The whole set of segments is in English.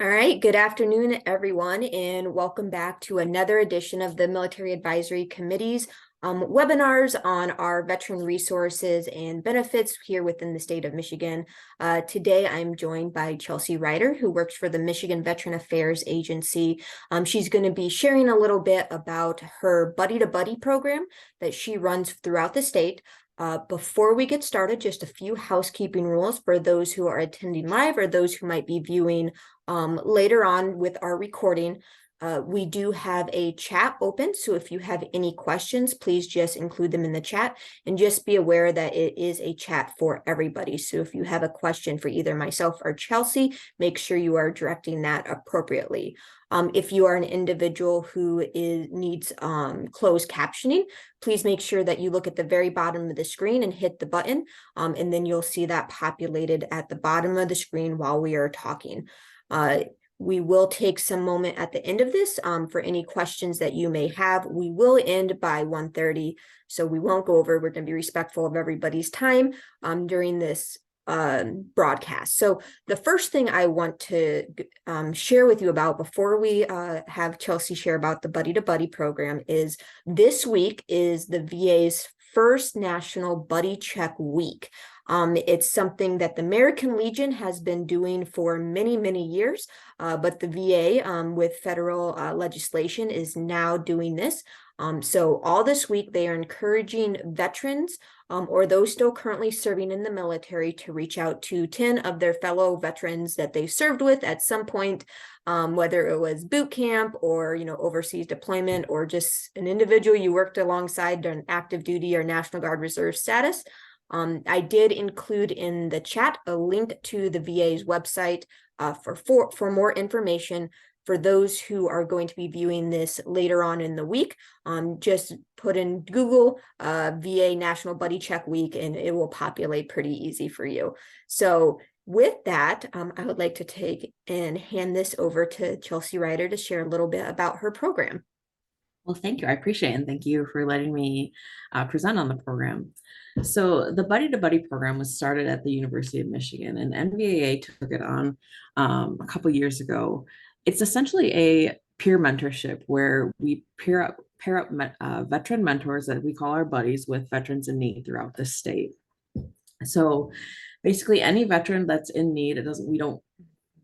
All right, good afternoon, everyone, and welcome back to another edition of the Military Advisory Committee's webinars on our veteran resources and benefits here within the state of Michigan. Today, I'm joined by Chelsea Ryder, who works for the Michigan Veteran Affairs Agency. She's going to be sharing a little bit about her Buddy to Buddy program that she runs throughout the state. Before we get started, just a few housekeeping rules for those who are attending live or those who might be viewing later on with our recording. We do have a chat open, so if you have any questions, please just include them in the chat, and just be aware that it is a chat for everybody. So if you have a question for either myself or Chelsea, make sure you are directing that appropriately. If you are an individual who needs closed captioning, please make sure that you look at the very bottom of the screen and hit the button, and then you'll see that populated at the bottom of the screen while we are talking. We will take some moment at the end of this for any questions that you may have. We will end by 1:30, so we won't go over. We're going to be respectful of everybody's time during this broadcast. So the first thing I want to share with you about before we have Chelsea share about the Buddy to Buddy program is this week is the VA's first National Buddy Check Week. It's something that the American Legion has been doing for many, many years, but the VA with federal legislation is now doing this. So all this week, they are encouraging veterans or those still currently serving in the military to reach out to 10 of their fellow veterans that they served with at some point, whether it was boot camp or, overseas deployment, or just an individual you worked alongside during active duty or National Guard Reserve status. I did include in the chat a link to the VA's website for more information. For those who are going to be viewing this later on in the week, just put in Google VA National Buddy Check Week and it will populate pretty easy for you. So with that, I would like to take and hand this over to Chelsea Ryder to share a little bit about her program. Well, thank you. I appreciate it. And thank you for letting me present on the program. So the Buddy to Buddy program was started at the University of Michigan, and MVAA took it on a couple years ago. It's essentially a peer mentorship where we pair up veteran mentors that we call our buddies with veterans in need throughout the state. So basically any veteran that's in need,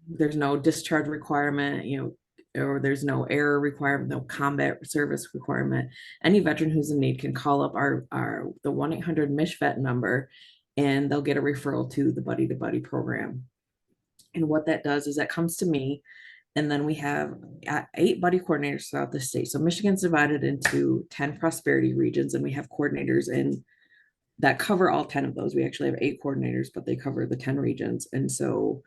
there's no discharge requirement, or there's no error requirement, no combat service requirement. Any veteran who's in need can call up the 1-800-MISH-VET number, and they'll get a referral to the Buddy to Buddy program. And what that does is that comes to me, and then we have 8 buddy coordinators throughout the state. So Michigan's divided into 10 prosperity regions, and we have coordinators that cover all 10 of those. We actually have 8 coordinators, but they cover the 10 regions. And so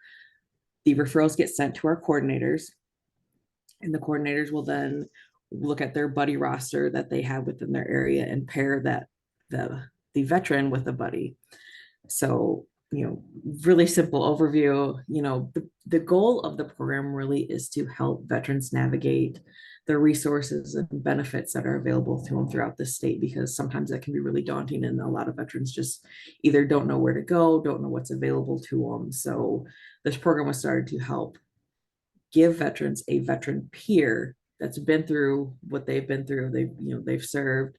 the referrals get sent to our coordinators, and the coordinators will then look at their buddy roster that they have within their area and pair the veteran with a buddy. So, really simple overview. The goal of the program really is to help veterans navigate the resources and benefits that are available to them throughout the state, because sometimes that can be really daunting, and a lot of veterans just either don't know where to go, don't know what's available to them. So this program was started to help give veterans a veteran peer that's been through what they've been through. They've served.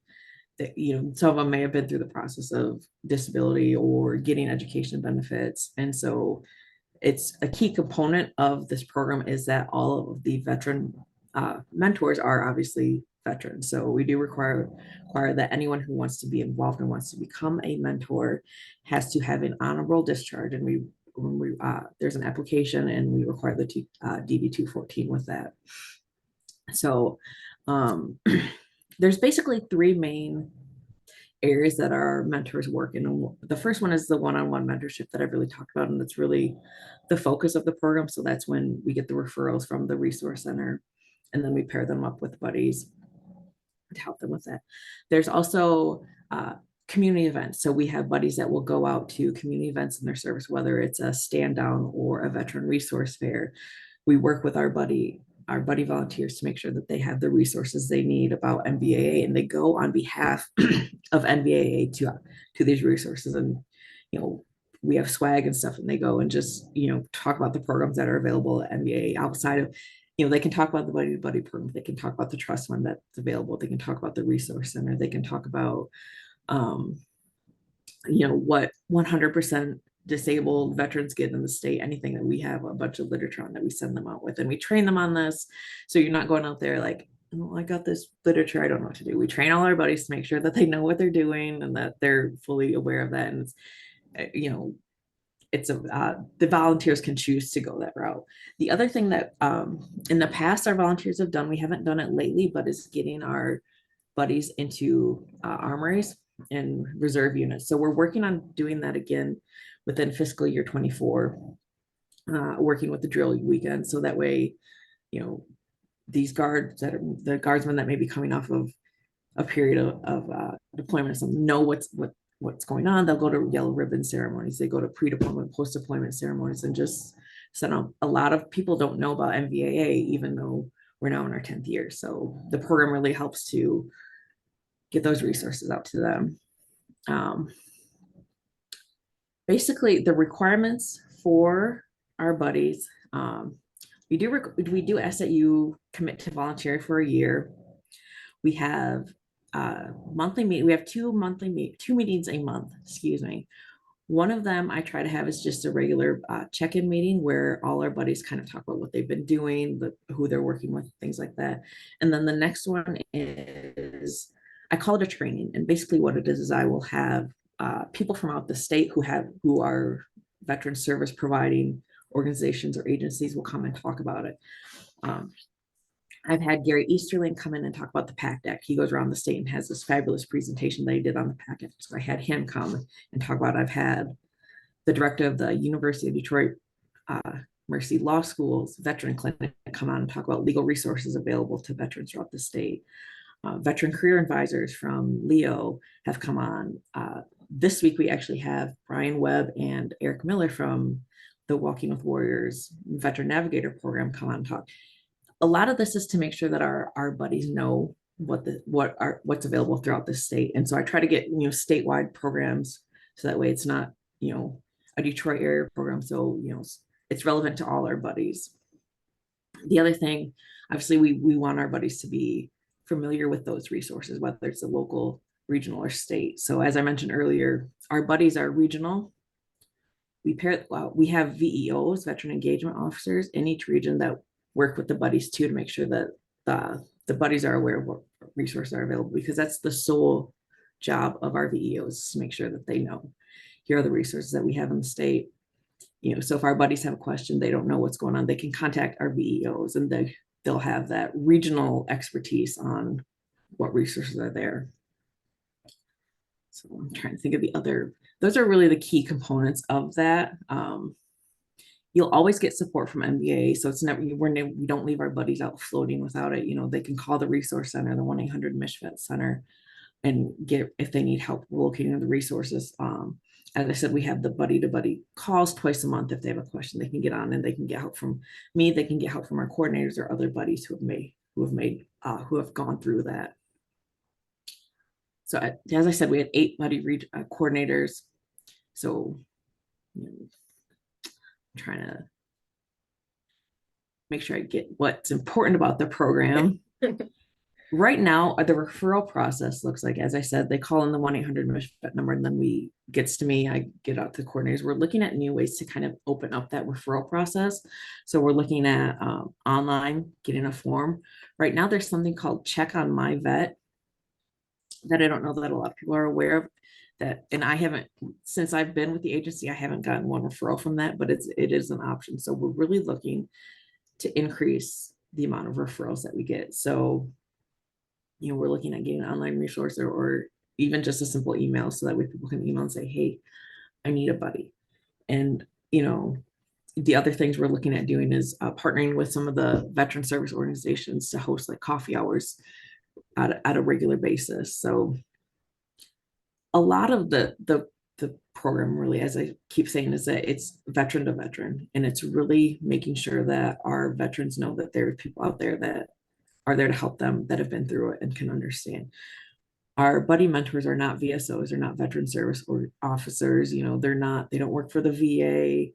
That, some of them may have been through the process of disability or getting education benefits, and so it's a key component of this program is that all of the veteran mentors are obviously veterans. So we do require that anyone who wants to be involved and wants to become a mentor has to have an honorable discharge, and there's an application, and we require the DD 214 with that. So there's basically 3 main areas that our mentors work in. The first one is the one-on-one mentorship that I've really talked about, and that's really the focus of the program. So that's when we get the referrals from the resource center, and then we pair them up with buddies to help them with that. There's also community events. So we have buddies that will go out to community events in their service, whether it's a stand down or a veteran resource fair. We work with our buddy volunteers to make sure that they have the resources they need about MVAA, and they go on behalf of MVAA to these resources and we have swag and stuff, and they go and just, talk about the programs that are available at MVAA outside of, they can talk about the buddy to buddy program. They can talk about the trust fund that's available. They can talk about the resource center. They can talk about, what 100% disabled veterans get in the state, anything that we have a bunch of literature on that we send them out with, and we train them on this. So you're not going out there like, oh, I got this literature, I don't know what to do. We train all our buddies to make sure that they know what they're doing and that they're fully aware of that. And it's the volunteers can choose to go that route. The other thing that in the past our volunteers have done, we haven't done it lately, but is getting our buddies into armories and reserve units. So we're working on doing that again within fiscal year 24, working with the drill weekend. So that way, these guards that are the guardsmen that may be coming off of a period of deployment or something know what's going on. They'll go to yellow ribbon ceremonies. They go to pre-deployment, post-deployment ceremonies, and just send up. A lot of people don't know about MVAA, even though we're now in our 10th year. So the program really helps to get those resources out to them. Basically, the requirements for our buddies, we do ask that you commit to volunteer for a year. We have monthly meet. We have two meetings a month. Excuse me. One of them I try to have is just a regular check-in meeting where all our buddies kind of talk about what they've been doing, who they're working with, things like that. And then the next one is, I call it a training. And basically what it is I will have people from out the state who are veteran service providing organizations or agencies will come and talk about it. I've had Gary Easterling come in and talk about the PAC deck. He goes around the state and has this fabulous presentation that he did on the PAC deck. So I had him come and talk about it. I've had the director of the University of Detroit Mercy Law School's veteran clinic come on and talk about legal resources available to veterans throughout the state. Veteran career advisors from Leo have come on. This week, we actually have Brian Webb and Eric Miller from the Walking with Warriors Veteran Navigator program come on and talk. A lot of this is to make sure that our buddies know what's available throughout the state. And so I try to get, statewide programs so that way it's not, a Detroit area program. So, it's relevant to all our buddies. The other thing, obviously, we want our buddies to be familiar with those resources, whether it's a local, regional, or state. So as I mentioned earlier, our buddies are regional. We have VEOs, veteran engagement officers, in each region that work with the buddies too to make sure that the buddies are aware of what resources are available, because that's the sole job of our VEOs, to make sure that they know here are the resources that we have in the state. So if our buddies have a question, they don't know what's going on, they can contact our VEOs and they'll have that regional expertise on what resources are there. So I'm trying to think of those are really the key components of that. You'll always get support from MVAA. So it's never, we don't leave our buddies out floating without it. They can call the resource center, the 1-800-MISH-VET center, and get, if they need help locating the resources. As I said, we have the buddy to buddy calls twice a month. If they have a question, they can get on and they can get help from me. They can get help from our coordinators or other buddies who have gone through that. So as I said, we had 8 buddy coordinators. So I'm trying to make sure I get what's important about the program. Right now, the referral process looks like, as I said, they call in the 1-800-MISH-VET number, and then gets to me, I get out to the coordinators. We're looking at new ways to kind of open up that referral process. So we're looking at online, getting a form. Right now, there's something called Check on My Vet that I don't know that a lot of people are aware of. That, and I haven't, since I've been with the agency, I haven't gotten one referral from that, but it is an option. So we're really looking to increase the amount of referrals that we get. So we're looking at getting an online resource or even just a simple email, so that way people can email and say, hey, I need a buddy. And, the other things we're looking at doing is partnering with some of the veteran service organizations to host like coffee hours at a regular basis. So a lot of the program, really, as I keep saying, is that it's veteran to veteran. And it's really making sure that our veterans know that there are people out there that are there to help them, that have been through it and can understand. our buddy mentors are not VSOs, they're not veteran service or officers, they don't work for the VA.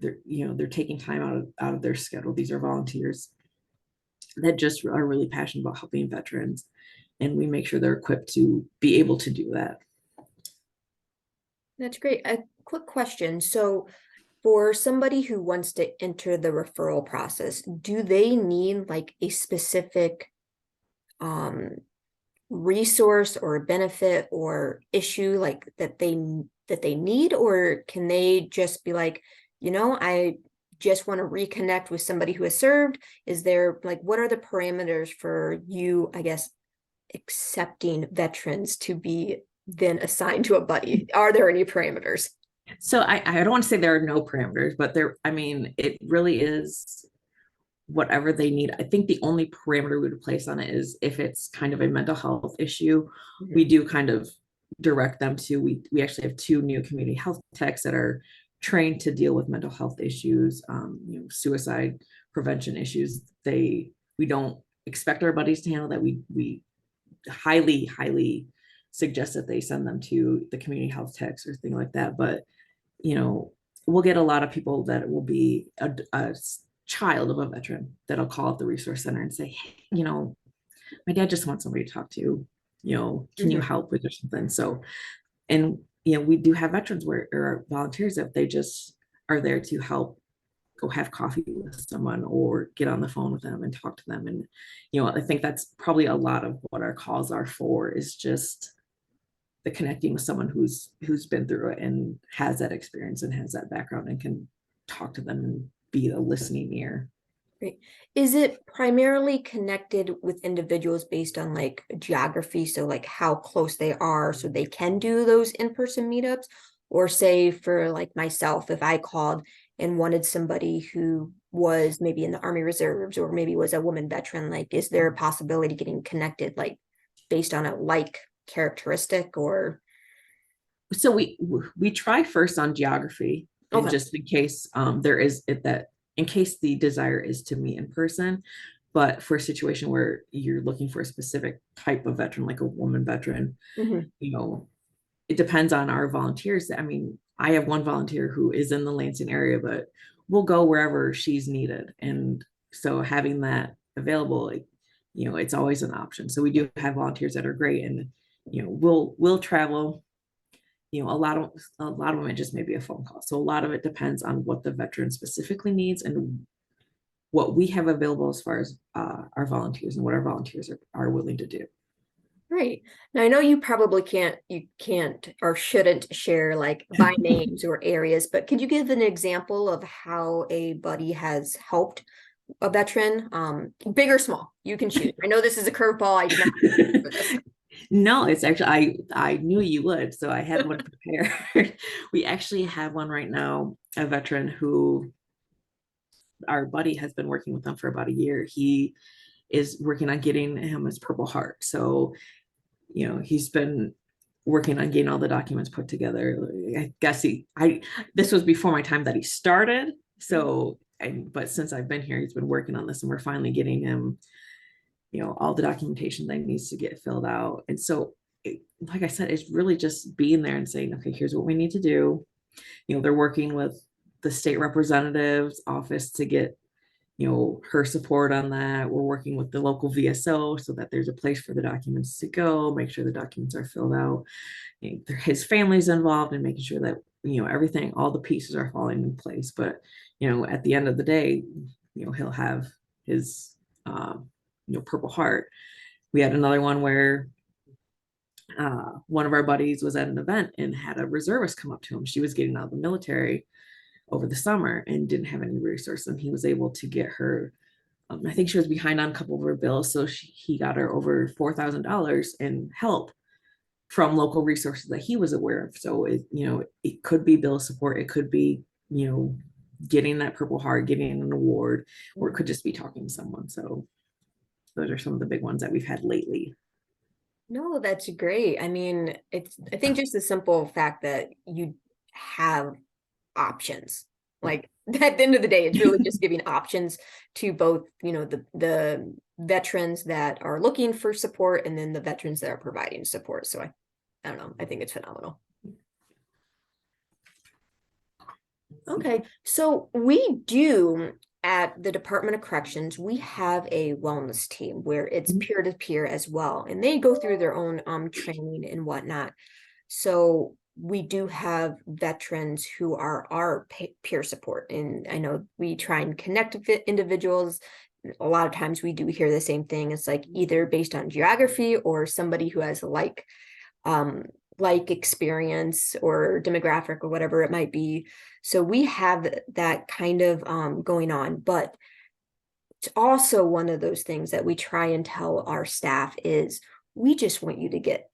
They're taking time out of their schedule. These are volunteers that just are really passionate about helping veterans. And we make sure they're equipped to be able to do that. That's great. A quick question. So for somebody who wants to enter the referral process, do they need like a specific resource or benefit or issue like that they need, or can they just be like, I just want to reconnect with somebody who has served? Is there like, what are the parameters for you, I guess, accepting veterans to be then assigned to a buddy? Are there any parameters? So I don't want to say there are no parameters, but it really is whatever they need. I think the only parameter we would place on it is if it's kind of a mental health issue, we do kind of direct them to, we actually have 2 new community health techs that are trained to deal with mental health issues, suicide prevention issues. We don't expect our buddies to handle that. We highly suggest that they send them to the community health techs or thing like that. But, we'll get a lot of people that will be a child of a veteran that'll call up the resource center and say, hey, my dad just wants somebody to talk to, can you help with or something? So, and, we do have veterans or volunteers that they just are there to help go have coffee with someone or get on the phone with them and talk to them. And, I think that's probably a lot of what our calls are for, is just the connecting with someone who's been through it and has that experience and has that background and can talk to them and be a listening ear. Great. Is it primarily connected with individuals based on like geography? So like how close they are so they can do those in-person meetups? Or say for like myself, if I called and wanted somebody who was maybe in the Army Reserves or maybe was a woman veteran, like is there a possibility getting connected like based on a like characteristic? Or so we try first on geography, and okay. just in case there is it that in case the desire is to meet in person. But for a situation where you're looking for a specific type of veteran, like a woman veteran, it depends on our volunteers. I mean, I have one volunteer who is in the Lansing area, but we'll go wherever she's needed. And so having that available, it's always an option. So we do have volunteers that are great, and we'll travel. A lot of them, it just may be a phone call. So a lot of it depends on what the veteran specifically needs and what we have available as far as our volunteers and what our volunteers are willing to do. Right. Now I know you probably you can't or shouldn't share like by names or areas, but could you give an example of how a buddy has helped a veteran? Big or small, you can choose. I know this is a curveball. I did not for this. No, it's actually, I knew you would, so I had one prepared. We actually have one right now, a veteran who our buddy has been working with them for about a year. He is working on getting him his Purple Heart. So, he's been working on getting all the documents put together. I guess this was before my time that he started. So, but since I've been here, he's been working on this, and we're finally getting him all the documentation that needs to get filled out. And so, like I said, it's really just being there and saying, okay, here's what we need to do. They're working with the state representative's office to get, her support on that. We're working with the local VSO so that there's a place for the documents to go, make sure the documents are filled out. His family's involved in making sure that, everything, all the pieces are falling in place. But, at the end of the day, he'll have his, Purple Heart. We had another one where one of our buddies was at an event and had a reservist come up to him. She was getting out of the military over the summer and didn't have any resources, and he was able to get her. I think she was behind on a couple of her bills, so he got her over $4,000 in help from local resources that he was aware of. So it could be bill support, it could be getting that Purple Heart, getting an award, or it could just be talking to someone. So those are some of the big ones that we've had lately. No, that's great. I mean, I think just the simple fact that you have options. Like at the end of the day, it's really just giving options to both, the veterans that are looking for support and then the veterans that are providing support. So I don't know, I think it's phenomenal. Okay, so we do at the Department of Corrections, we have a wellness team where it's peer-to-peer as well, and they go through their own training and whatnot. So we do have veterans who are our peer support, and I know we try and connect with individuals. A lot of times we do hear the same thing. It's like either based on geography or somebody who has like experience or demographic or whatever it might be. So we have that kind of going on, but it's also one of those things that we try and tell our staff is we just want you to get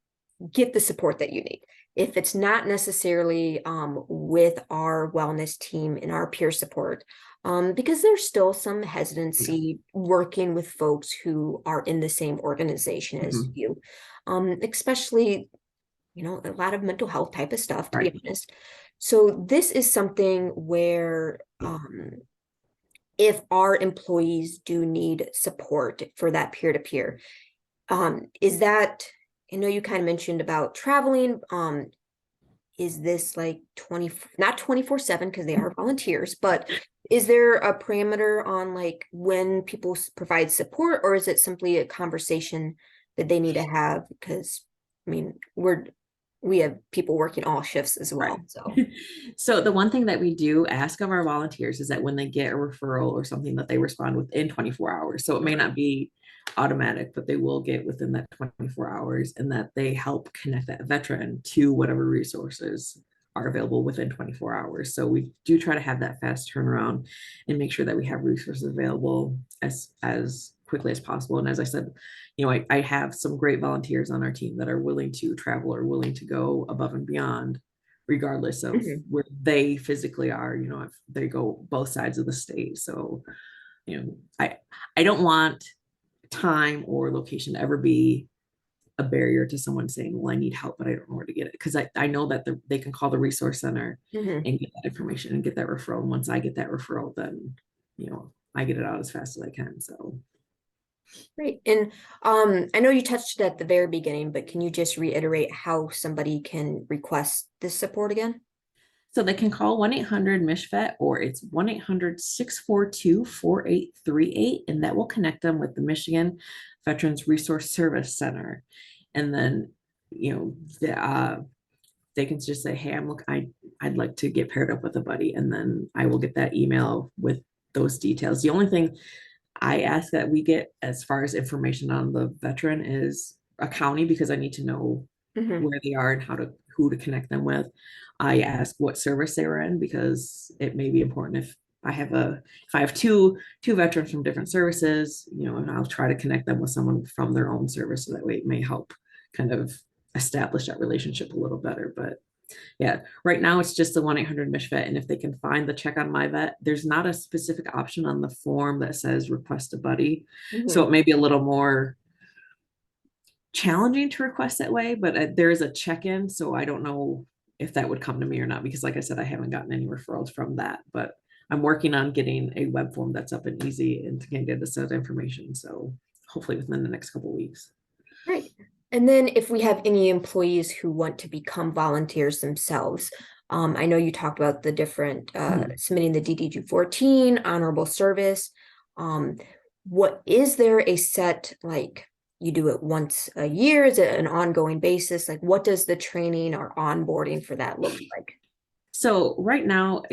the support that you need. If it's not necessarily with our wellness team and our peer support, because there's still some hesitancy working with folks who are in the same organization as you, especially, you know, a lot of mental health type of stuff, to be honest. So this is something where if our employees do need support for that peer-to-peer, is that, I know you kind of mentioned about traveling, is this like not 24/7 because they are volunteers, but is there a parameter on like when people provide support, or is it simply a conversation that they need to have? Because I mean, we have people working all shifts as well. So the one thing that we do ask of our volunteers is that when they get a referral or something, that they respond within 24 hours. So it may not be automatic, but they will get within that 24 hours, and that they help connect that veteran to whatever resources are available within 24 hours. So we do try to have that fast turnaround and make sure that we have resources available as quickly as possible. And as I said, you know, I have some great volunteers on our team that are willing to travel or willing to go above and beyond, regardless of where they physically are. You know, if they go both sides of the state. So, you know, I don't want time or location to ever be a barrier to someone saying, well, I need help, but I don't know where to get it. Because I know that they can call the resource center and get that information and get that referral. And once I get that referral, then, you know, I get it out as fast as I can. So. Great. And I know you touched it at the very beginning, but can you just reiterate how somebody can request this support again? So they can call 1-800-MISH-VET, or it's 1-800-642-4838, and that will connect them with the Michigan Veterans Resource Service Center. And then, you know, they can just say, hey, I'd like to get paired up with a buddy, and then I will get that email with those details. The only thing I ask that we get as far as information on the veteran is a county, because I need to know where they are and who to connect them with. I ask what service they were in, because it may be important if I have two veterans from different services, you know, and I'll try to connect them with someone from their own service, so that way it may help kind of establish that relationship a little better. But yeah, right now it's just the 1-800-MISH-VET. And if they can find the check on my vet, there's not a specific option on the form that says request a buddy. So it may be a little more challenging to request that way, but there is a check-in. So I don't know if that would come to me or not, because like I said, I haven't gotten any referrals from that, but I'm working on getting a web form that's up and easy and can get us that information. So hopefully within the next couple of weeks. Great. And then if we have any employees who want to become volunteers themselves, I know you talked about the different submitting the DDG-14, honorable service. What is there a set, like you do it once a year? Is it an ongoing basis? Like what does the training or onboarding for that look like? So right now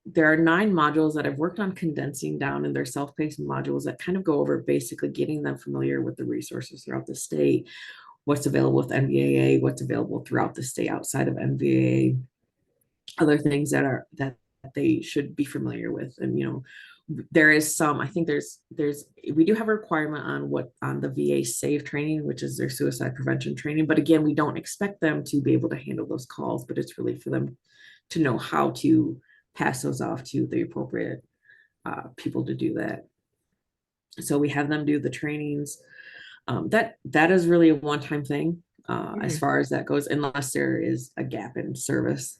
there are 9 modules that I've worked on condensing down, and they're self-paced modules that kind of go over basically getting them familiar with the resources throughout the state, what's available with MVAA, what's available throughout the state outside of MVAA, other things that they should be familiar with. And, you know, there is some, I think we do have a requirement on the VA SAVE training, which is their suicide prevention training. But again, we don't expect them to be able to handle those calls, but it's really for them to know how to pass those off to the appropriate people to do that. So we have them do the trainings. That is really a one-time thing as far as that goes, unless there is a gap in service.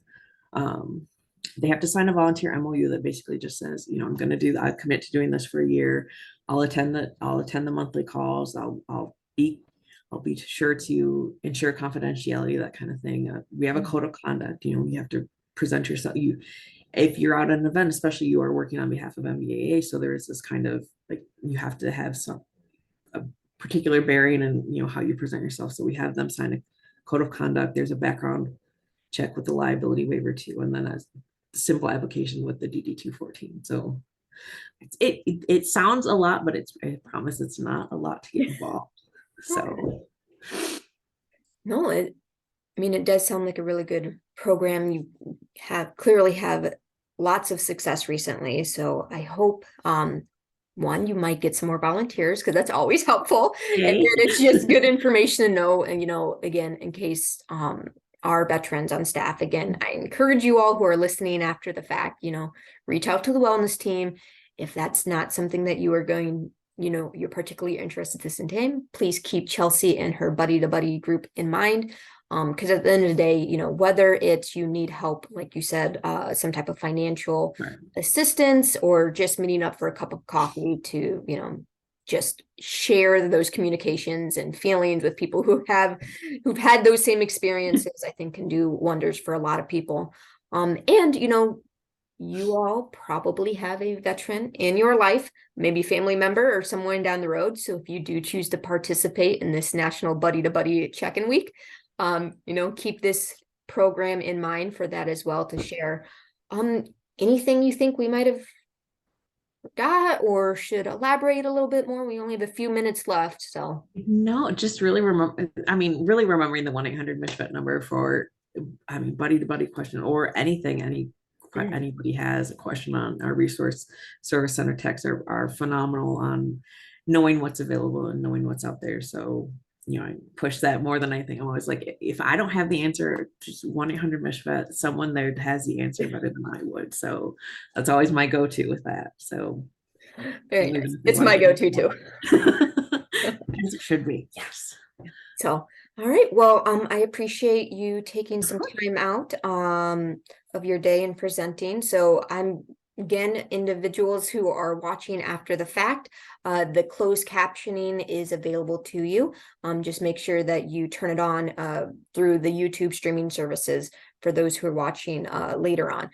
they have to sign a volunteer MOU that basically just says, I'm going to I commit to doing this for a year. I'll attend the monthly calls. I'll be sure to ensure confidentiality, that kind of thing. We have a code of conduct. You have to present yourself. If you're out at an event, especially, you are working on behalf of MVAA, so there is this kind of like, you have to have a particular bearing and how you present yourself. So we have them sign a code of conduct. There's a background check with the liability waiver too, and then a simple application with the DD 214. So it sounds a lot, but I promise it's not a lot to get involved. So No, it does sound like a really good program. You clearly have lots of success recently. So I hope one, you might get some more volunteers, because that's always helpful. And then it's just good information to know. And again, in case our veterans on staff, again, I encourage you all who are listening after the fact, reach out to the wellness team. If that's not something that you are going, you're particularly interested in time, please keep Chelsea and her buddy to buddy group in mind. Because at the end of the day, whether it's you need help, like you said, some type of financial assistance, or just meeting up for a cup of coffee to, just share those communications and feelings with people who've had those same experiences, I think can do wonders for a lot of people. And you all probably have a veteran in your life, maybe family member or someone down the road. So if you do choose to participate in this National Buddy to Buddy Check-in Week, keep this program in mind for that as well, to share anything you think we might have forgot or should elaborate a little bit more. We only have a few minutes left, so no, just really remembering the 1-800-MISHVET number for buddy to buddy question or anything. Anybody has a question on our resource service center, texts are phenomenal on knowing what's available and knowing what's out there. So I push that more than anything. I'm always like, if I don't have the answer, just 1-800-MISHVET, someone there has the answer better than I would. So that's always my go-to with that. So very nice. It's my go-to too. As it should be. Yes. So, all right. Well, I appreciate you taking some time out of your day and presenting. So again, individuals who are watching after the fact, the closed captioning is available to you. Just make sure that you turn it on through the YouTube streaming services for those who are watching later on.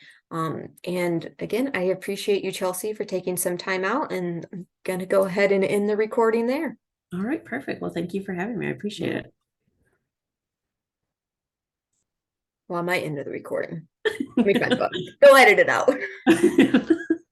And again, I appreciate you, Chelsea, for taking some time out, and I'm going to go ahead and end the recording there. All right, perfect. Well, thank you for having me. I appreciate it. Well, I might end the recording. Let me try the button. Go edit it out.